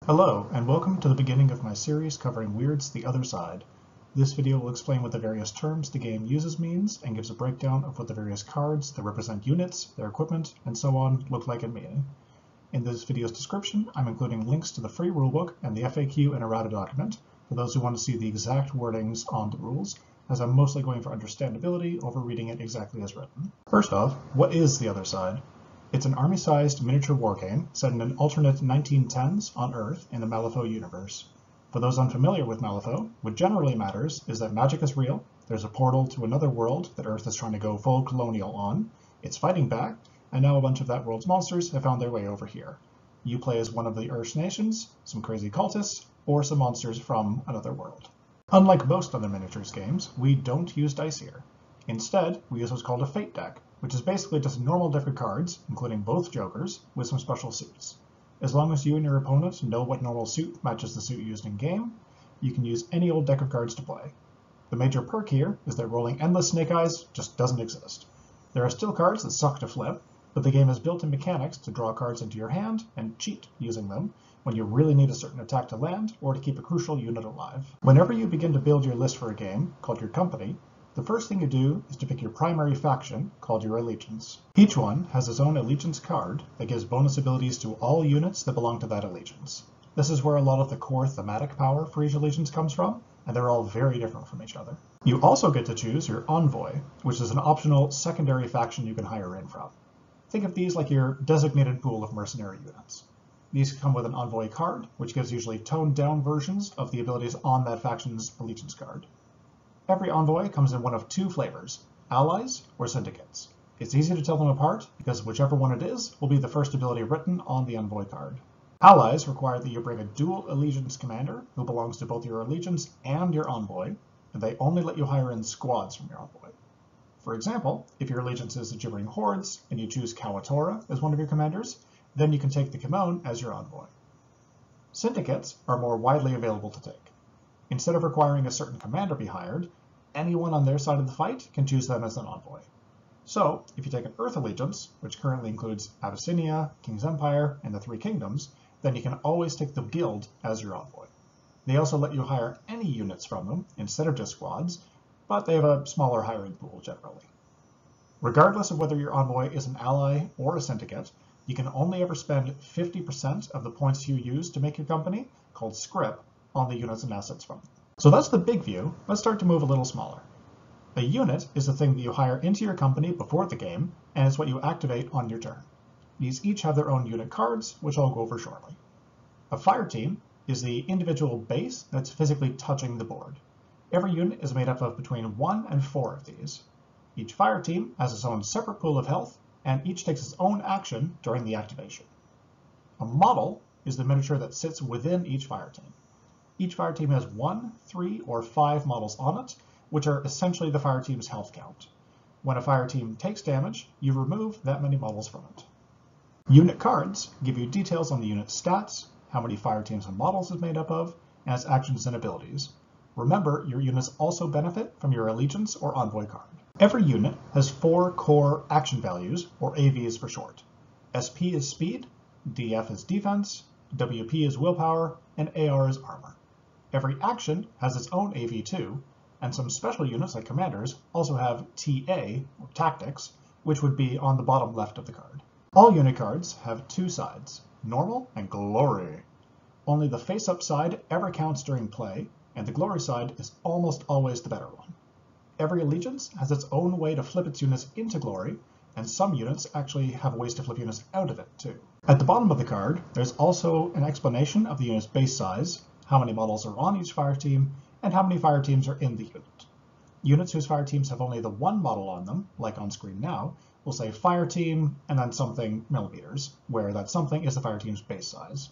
Hello, and welcome to the beginning of my series covering Wyrd's The Other Side. This video will explain what the various terms the game uses means and gives a breakdown of what the various cards that represent units, their equipment, and so on look like and mean. In this video's description, I'm including links to the free rulebook and the FAQ and errata document for those who want to see the exact wordings on the rules, as I'm mostly going for understandability over reading it exactly as written. First off, what is The Other Side? It's an army-sized miniature wargame set in an alternate 1910s on Earth in the Malifaux universe. For those unfamiliar with Malifaux, what generally matters is that magic is real, there's a portal to another world that Earth is trying to go full colonial on, it's fighting back, and now a bunch of that world's monsters have found their way over here. You play as one of the Earth's nations, some crazy cultists, or some monsters from another world. Unlike most other miniatures games, we don't use dice here. Instead, we use what's called a fate deck, which is basically just normal deck of cards, including both jokers, with some special suits. As long as you and your opponent know what normal suit matches the suit used in game, you can use any old deck of cards to play. The major perk here is that rolling endless snake eyes just doesn't exist. There are still cards that suck to flip, but the game has built-in mechanics to draw cards into your hand and cheat using them when you really need a certain attack to land or to keep a crucial unit alive. Whenever you begin to build your list for a game, called your company, the first thing you do is to pick your primary faction, called your allegiance. Each one has its own allegiance card that gives bonus abilities to all units that belong to that allegiance. This is where a lot of the core thematic power for each allegiance comes from, and they're all very different from each other. You also get to choose your Envoy, which is an optional secondary faction you can hire in from. Think of these like your designated pool of mercenary units. These come with an Envoy card, which gives usually toned-down versions of the abilities on that faction's allegiance card. Every Envoy comes in one of two flavors, Allies or Syndicates. It's easy to tell them apart because whichever one it is will be the first ability written on the Envoy card. Allies require that you bring a dual allegiance commander who belongs to both your allegiance and your Envoy, and they only let you hire in squads from your Envoy. For example, if your allegiance is the Gibbering Hordes and you choose Kawatora as one of your commanders, then you can take the Kimon as your Envoy. Syndicates are more widely available to take. Instead of requiring a certain commander be hired, anyone on their side of the fight can choose them as an Envoy. So, if you take an Earth Allegiance, which currently includes Abyssinia, King's Empire, and the Three Kingdoms, then you can always take the Guild as your Envoy. They also let you hire any units from them instead of just squads, but they have a smaller hiring pool generally. Regardless of whether your Envoy is an ally or a syndicate, you can only ever spend 50% of the points you use to make your company, called scrip, on the units and assets from them. So that's the big view. Let's start to move a little smaller. A unit is the thing that you hire into your company before the game, and it's what you activate on your turn. These each have their own unit cards, which I'll go over shortly. A Fireteam is the individual base that's physically touching the board. Every unit is made up of between 1 and 4 of these. Each Fireteam has its own separate pool of health, and each takes its own action during the activation. A model is the miniature that sits within each Fireteam. Each Fireteam has 1, 3, or 5 models on it, which are essentially the Fireteam's health count. When a Fireteam takes damage, you remove that many models from it. Unit cards give you details on the unit's stats, how many Fireteams and models it's made up of, and its actions and abilities. Remember, your units also benefit from your Allegiance or Envoy card. Every unit has 4 core action values, or AVs for short. SP is speed, DF is defense, WP is willpower, and AR is armor. Every action has its own AV too, and some special units like commanders also have TA, or tactics, which would be on the bottom left of the card. All unit cards have 2 sides, normal and glory. Only the face-up side ever counts during play, and the glory side is almost always the better one. Every allegiance has its own way to flip its units into glory, and some units actually have ways to flip units out of it too. At the bottom of the card, there's also an explanation of the unit's base size, how many models are on each Fireteam, and how many Fireteams are in the unit. Units whose Fireteams have only the 1 model on them, like on screen now, will say Fireteam and then something millimeters, where that something is the Fireteam's base size.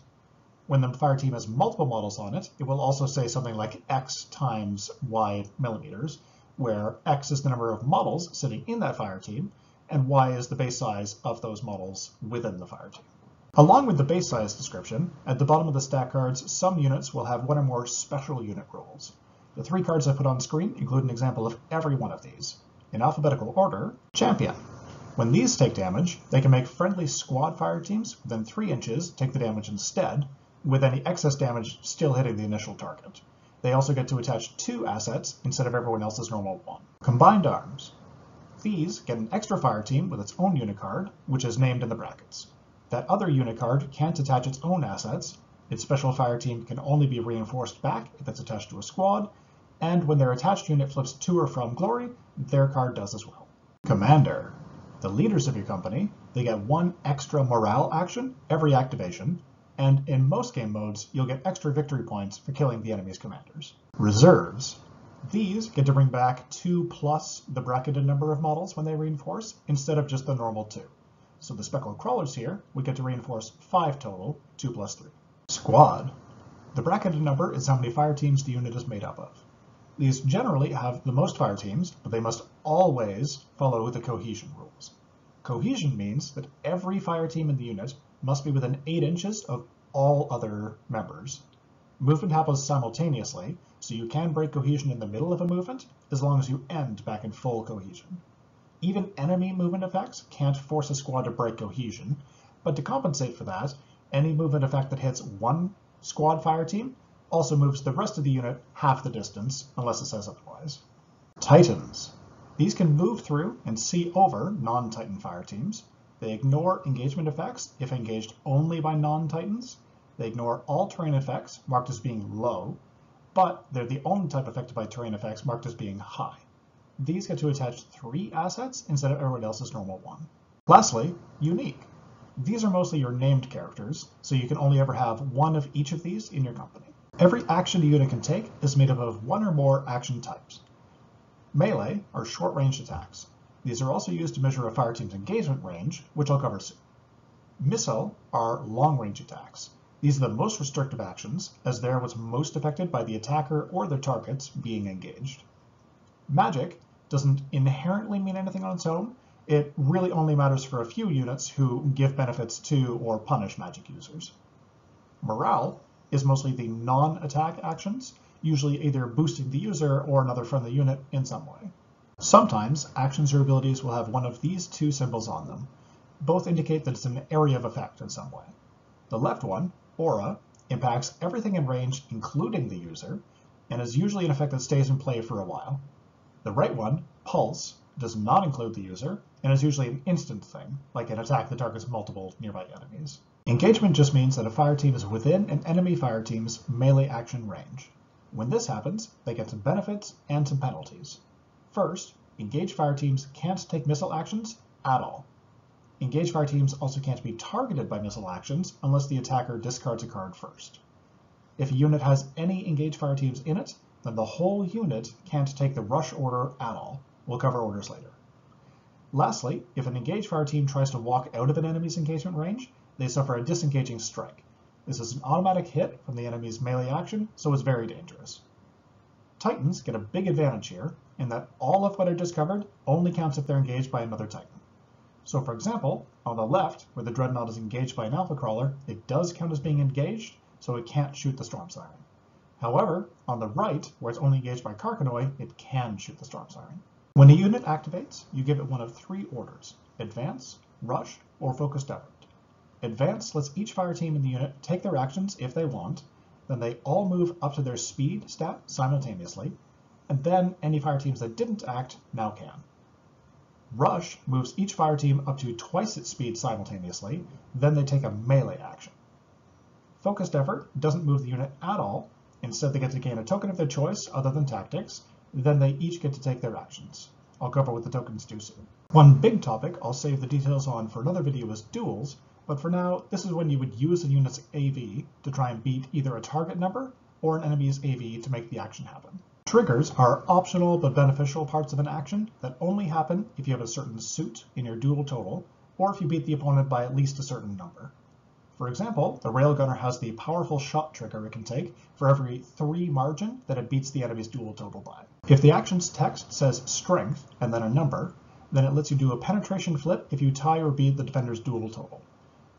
When the Fireteam has multiple models on it, it will also say something like X times Y millimeters, where X is the number of models sitting in that Fireteam, and Y is the base size of those models within the Fireteam. Along with the base size description, at the bottom of the stack cards, some units will have 1 or more special unit rules. The 3 cards I put on screen include an example of every one of these. In alphabetical order, Champion. When these take damage, they can make friendly squad Fireteams within 3 inches take the damage instead, with any excess damage still hitting the initial target. They also get to attach 2 assets instead of everyone else's normal 1. Combined arms. These get an extra Fireteam with its own unit card, which is named in the brackets. That other unit card can't attach its own assets. Its special Fireteam can only be reinforced back if it's attached to a squad, and when their attached unit flips to or from glory, their card does as well. Commander. The leaders of your company, they get 1 extra morale action every activation, and in most game modes, you'll get extra victory points for killing the enemy's commanders. Reserves. These get to bring back 2 plus the bracketed number of models when they reinforce, instead of just the normal 2. So the speckled crawlers here would get to reinforce 5 total, 2 plus 3. Squad. The bracketed number is how many Fireteams the unit is made up of. These generally have the most Fireteams, but they must always follow the cohesion rules. Cohesion means that every Fireteam in the unit must be within 8 inches of all other members. Movement happens simultaneously, so you can break cohesion in the middle of a movement as long as you end back in full cohesion. Even enemy movement effects can't force a squad to break cohesion, but to compensate for that, any movement effect that hits 1 squad Fireteam also moves the rest of the unit half the distance, unless it says otherwise. Titans. These can move through and see over non-Titan Fireteams. They ignore engagement effects if engaged only by non-Titans. They ignore all terrain effects marked as being low, but they're the only type affected by terrain effects marked as being high. These get to attach 3 assets instead of everyone else's normal 1. Lastly, unique. These are mostly your named characters, so you can only ever have 1 of each of these in your company. Every action a unit can take is made up of 1 or more action types. Melee are short-range attacks. These are also used to measure a Fireteam's engagement range, which I'll cover soon. Missile are long-range attacks. These are the most restrictive actions, as they're what's most affected by the attacker or their targets being engaged. Magic doesn't inherently mean anything on its own. It really only matters for a few units who give benefits to or punish magic users. Morale is mostly the non-attack actions, usually either boosting the user or another friendly unit in some way. Sometimes actions or abilities will have one of these 2 symbols on them. Both indicate that it's an area of effect in some way. The left one, Aura, impacts everything in range, including the user, and is usually an effect that stays in play for a while. The right one, Pulse, does not include the user, and is usually an instant thing, like an attack that targets multiple nearby enemies. Engagement just means that a Fireteam is within an enemy Fireteam's melee action range. When this happens, they get some benefits and some penalties. First, engaged Fireteams can't take missile actions at all. Engaged Fireteams also can't be targeted by missile actions unless the attacker discards a card first. If a unit has any engaged Fireteams in it, then the whole unit can't take the rush order at all. We'll cover orders later. Lastly, if an engaged Fireteam tries to walk out of an enemy's engagement range, they suffer a disengaging strike. This is an automatic hit from the enemy's melee action, so it's very dangerous. Titans get a big advantage here, in that all of what I just covered only counts if they're engaged by another Titan. So for example, on the left, where the Dreadnought is engaged by an Alpha Crawler, it does count as being engaged, so it can't shoot the Storm Siren. However, on the right, where it's only engaged by Karkanoi, it can shoot the Storm Siren. When a unit activates, you give it one of 3 orders: Advance, Rush, or Focused Effort. Advance lets each Fireteam in the unit take their actions if they want, then they all move up to their speed stat simultaneously, and then any Fireteams that didn't act now can. Rush moves each Fireteam up to twice its speed simultaneously, then they take a melee action. Focused Effort doesn't move the unit at all, instead they get to gain a token of their choice other than tactics, then they each get to take their actions. I'll cover what the tokens do soon. One big topic I'll save the details on for another video is Duels, but for now, this is when you would use a unit's AV to try and beat either a target number or an enemy's AV to make the action happen. Triggers are optional but beneficial parts of an action that only happen if you have a certain suit in your duel total, or if you beat the opponent by at least a certain number. For example, the Railgunner has the powerful shot trigger it can take for every 3 margin that it beats the enemy's duel total by. If the action's text says strength and then a number, then it lets you do a penetration flip if you tie or beat the defender's duel total.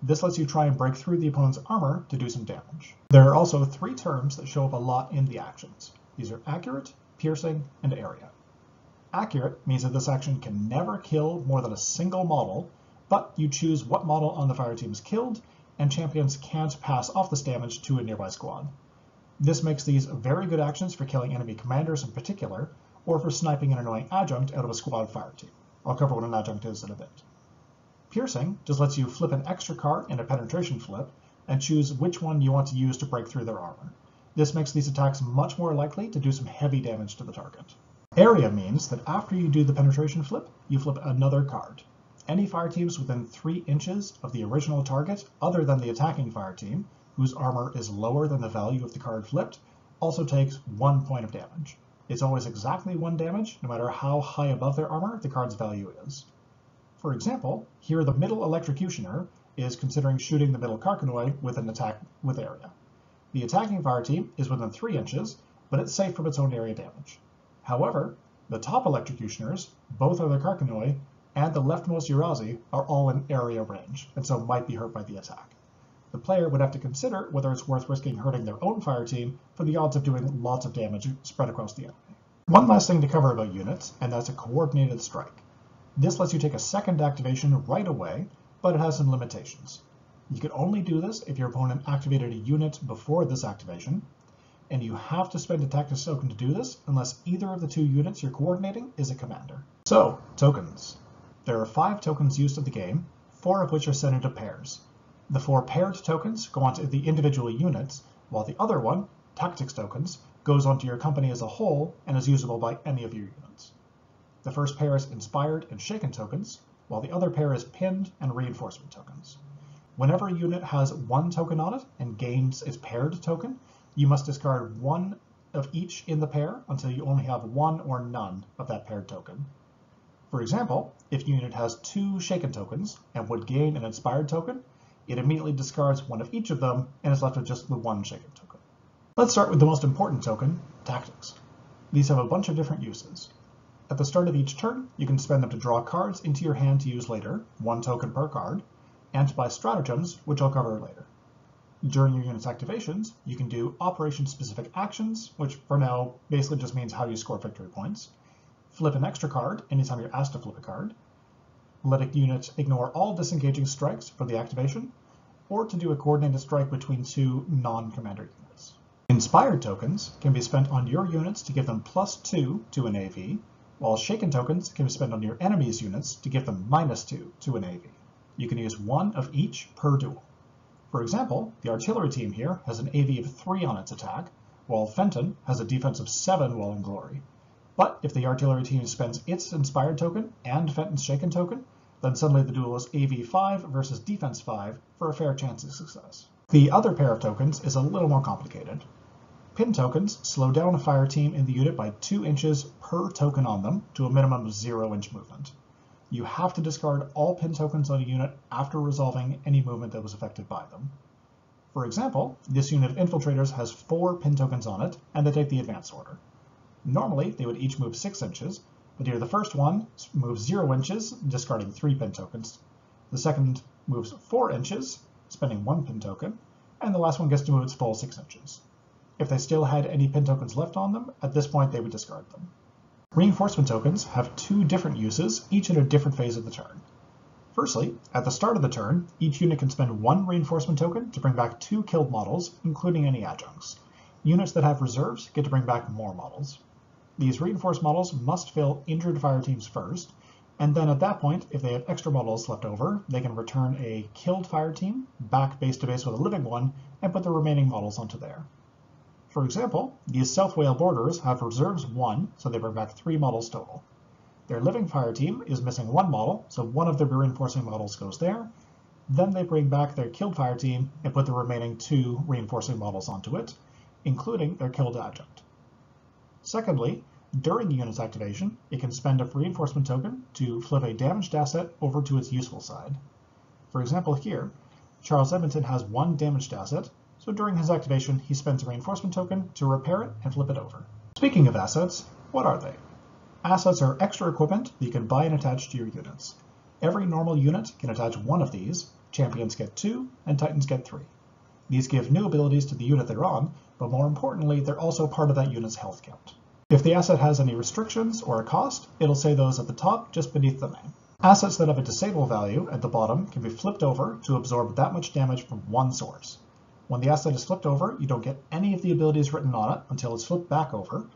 This lets you try and break through the opponent's armor to do some damage. There are also 3 terms that show up a lot in the actions. These are accurate, piercing, and area. Accurate means that this action can never kill more than a single model, but you choose what model on the Fireteam is killed, and champions can't pass off this damage to a nearby squad. This makes these very good actions for killing enemy commanders in particular, or for sniping an annoying adjunct out of a squad fireteam. I'll cover what an adjunct is in a bit. Piercing just lets you flip an extra card in a penetration flip and choose which one you want to use to break through their armor. This makes these attacks much more likely to do some heavy damage to the target. Area means that after you do the penetration flip, you flip another card. Any fireteams within 3 inches of the original target, other than the attacking fireteam, whose armor is lower than the value of the card flipped, also takes 1 point of damage. It's always exactly 1 damage, no matter how high above their armor the card's value is. For example, here the middle Electrocutioner is considering shooting the middle Carcanoi with an attack with area. The attacking fireteam is within 3 inches, but it's safe from its own area damage. However, the top Electrocutioners, both other Carcanoi, and the leftmost Urazi are all in area range, and so might be hurt by the attack. The player would have to consider whether it's worth risking hurting their own fireteam for the odds of doing lots of damage spread across the enemy. One last thing to cover about units, and that's a coordinated strike. This lets you take a second activation right away, but it has some limitations. You can only do this if your opponent activated a unit before this activation, and you have to spend a tactics token to do this unless either of the 2 units you're coordinating is a commander. So, tokens. There are 5 tokens used in the game, 4 of which are set into pairs. The 4 paired tokens go onto the individual units, while the other one, tactics tokens, goes onto your company as a whole and is usable by any of your units. The first pair is inspired and shaken tokens, while the other pair is pinned and reinforcement tokens. Whenever a unit has 1 token on it and gains its paired token, you must discard 1 of each in the pair until you only have 1 or none of that paired token. For example, if a unit has 2 shaken tokens and would gain an inspired token, it immediately discards 1 of each of them and is left with just the 1 shaken token. Let's start with the most important token, tactics. These have a bunch of different uses. At the start of each turn, you can spend them to draw cards into your hand to use later, 1 token per card, and to buy stratagems, which I'll cover later. During your unit's activations, you can do operation-specific actions, which for now basically just means how you score victory points, flip an extra card anytime you're asked to flip a card, let a unit ignore all disengaging strikes for the activation, or to do a coordinated strike between 2 non-commander units. Inspired tokens can be spent on your units to give them +2 to an AV, while shaken tokens can be spent on your enemy's units to give them -2 to an AV. You can use 1 of each per duel. For example, the artillery team here has an AV of 3 on its attack, while Fenton has a defense of 7 while in glory. But if the artillery team spends its inspired token and Fenton's shaken token, then suddenly the duel is AV 5 versus defense 5 for a fair chance of success. The other pair of tokens is a little more complicated. Pin tokens slow down a fire team in the unit by 2 inches per token on them to a minimum of 0-inch movement. You have to discard all pin tokens on a unit after resolving any movement that was affected by them. For example, this unit of infiltrators has 4 pin tokens on it, and they take the advance order. Normally, they would each move 6 inches, but here the first one moves 0 inches, discarding 3 pin tokens. The second moves 4 inches, spending 1 pin token, and the last one gets to move its full 6 inches. If they still had any pin tokens left on them, at this point they would discard them. Reinforcement tokens have 2 different uses, each in a different phase of the turn. Firstly, at the start of the turn, each unit can spend 1 reinforcement token to bring back 2 killed models, including any adjuncts. Units that have reserves get to bring back more models. These reinforced models must fill injured fire teams first, and then at that point, if they have extra models left over, they can return a killed fire team back base to base with a living one and put the remaining models onto there. For example, these South Whale Borderers have reserves 1, so they bring back 3 models total. Their living fire team is missing 1 model, so 1 of their reinforcing models goes there. Then they bring back their killed fire team and put the remaining 2 reinforcing models onto it, including their killed adjunct. Secondly, during the unit's activation, it can spend a reinforcement token to flip a damaged asset over to its useful side. For example here, Charles Edmonton has 1 damaged asset, so during his activation he spends a reinforcement token to repair it and flip it over. Speaking of assets, what are they? Assets are extra equipment that you can buy and attach to your units. Every normal unit can attach 1 of these, champions get 2, and titans get 3. These give new abilities to the unit they're on, but more importantly, they're also part of that unit's health count. If the asset has any restrictions or a cost, it'll say those at the top just beneath the name. Assets that have a disable value at the bottom can be flipped over to absorb that much damage from one source. When the asset is flipped over, you don't get any of the abilities written on it until it's flipped back over,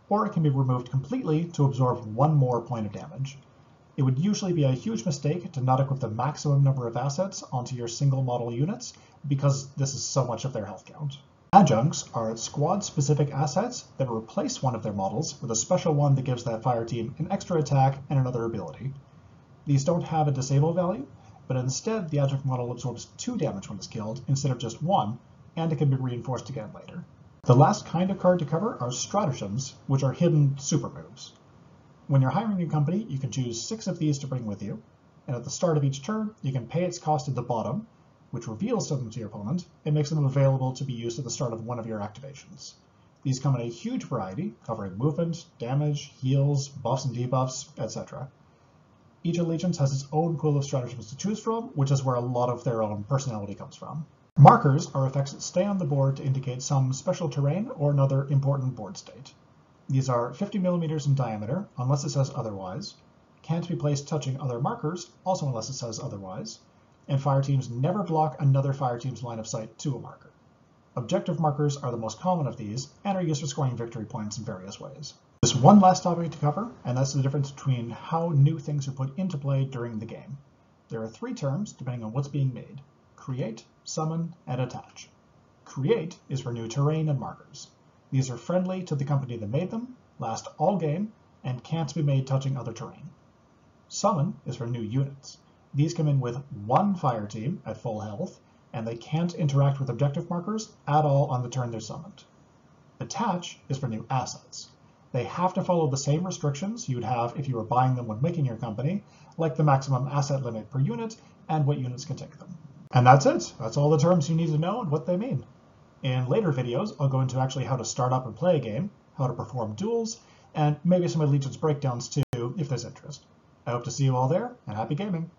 or it can be removed completely to absorb one more point of damage. It would usually be a huge mistake to not equip the maximum number of assets onto your single model units because this is so much of their health count. Adjuncts are squad-specific assets that replace one of their models with a special one that gives that fire team an extra attack and another ability. These don't have a disable value, but instead the adjunct model absorbs 2 damage when it's killed instead of just 1, and it can be reinforced again later. The last kind of card to cover are Stratagems, which are hidden super moves. When you're hiring a company, you can choose 6 of these to bring with you, and at the start of each turn, you can pay its cost at the bottom, which reveals something to your opponent and makes them available to be used at the start of one of your activations. These come in a huge variety, covering movement, damage, heals, buffs and debuffs, etc. Each allegiance has its own pool of stratagems to choose from, which is where a lot of their own personality comes from. Markers are effects that stay on the board to indicate some special terrain or another important board state. These are 50 millimeters in diameter, unless it says otherwise, can't be placed touching other markers, also unless it says otherwise, and fire teams never block another fire team's line of sight to a marker. Objective markers are the most common of these and are used for scoring victory points in various ways. There's one last topic to cover, and that's the difference between how new things are put into play during the game. There are 3 terms depending on what's being made: create, summon, and attach. Create is for new terrain and markers. These are friendly to the company that made them, last all game, and can't be made touching other terrain. Summon is for new units. These come in with 1 fire team at full health, and they can't interact with objective markers at all on the turn they're summoned. Attach is for new assets. They have to follow the same restrictions you'd have if you were buying them when making your company, like the maximum asset limit per unit and what units can take them. And that's it. That's all the terms you need to know and what they mean. In later videos, I'll go into actually how to start up and play a game, how to perform duels, and maybe some allegiance breakdowns too, if there's interest. I hope to see you all there, and happy gaming!